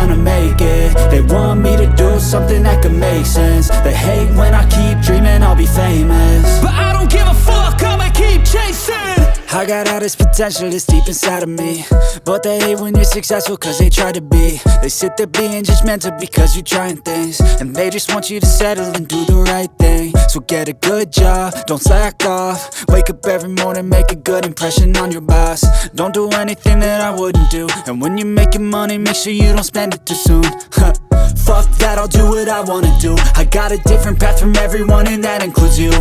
gonna make it. They want me to do something that could make sense. They hate when I keep dreaming I'll be famous, but I don't give a fuck, I'ma keep chasing. I got all this potential that's deep inside of me, but they hate when you're successful cause they try to be. They sit there being judgmental because you're trying things, and they just want you to settle and do the right thing. So get a good job, don't slack off. Wake up every morning, make a good impression on your boss. Don't do anything that I wouldn't do, and when you're making money, make sure you don't spend it too soon. Fuck that, I'll do what I wanna do. I got a different path from everyone, and that includes you.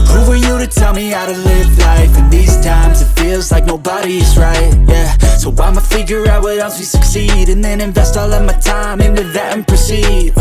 Who are you to tell me how to live life? In these times it feels like nobody is right, yeah. So I'ma figure out what else we succeed, and then invest all of my time into that and proceed.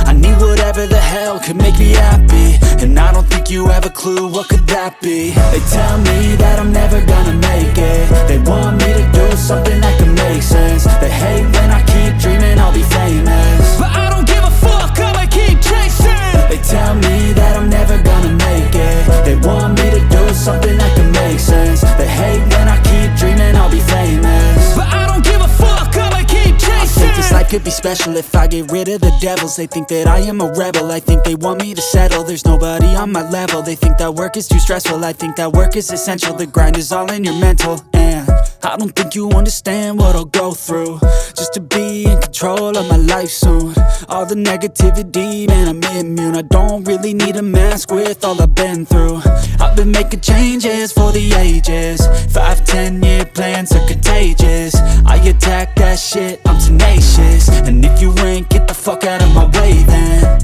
I need whatever the hell could make me happy, and I don't think you have a clue what could that be. They tell me that I'm never gonna make it. They want me to do something that could make sense. They hate when I keep dreaming I'll be famous, but I don't give a fuck, I'ma keep chasing. They tell me that I'm never gonna make it. They want me to do something that can make sense. They hate when I keep dreaming I'll be famous, but I don't give a fuck, I'ma keep chasing. I think this life could be special if I get rid of the devils. They think that I am a rebel, I think they want me to settle. There's nobody on my level. They think that work is too stressful, I think that work is essential. The grind is all in your mental, and I don't think you understand what I'll go through just to be in control of my life soon. All the negativity, man, I'm immune. I don't really need a mask with all I've been through. I've been making changes for the ages. 5-10 year plans are contagious. I attack that shit, I'm tenacious. And if you ain't, get the fuck out of my way then.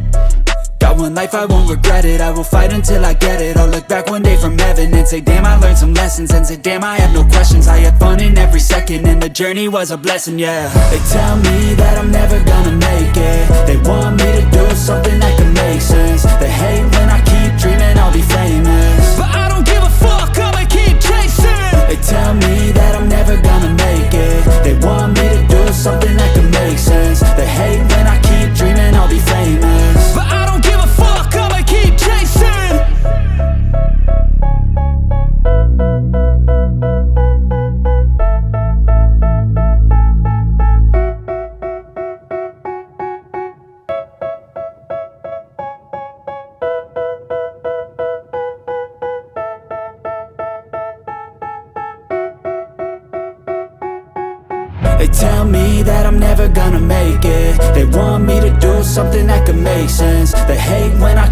Got one life, I won't regret it. I will fight until I get it. I'll look back one day from heaven and say damn, I learned some lessons. And say damn, I had no questions. I had fun in every second, and the journey was a blessing, yeah. They tell me that I'm never gonna make it. They want me to do something that can make sense. They hate when I keep dreaming I'll be famous, but I don't give a fuck, I'ma keep chasing. They tell me that I'm never gonna make it. They want me to do something that can make sense. They hate when I keep dreaming I'll be famous, but I don't give a fuck, I'ma keep chasing. They tell me that I'm never gonna make it. They want me to do something that can make sense. They hate when I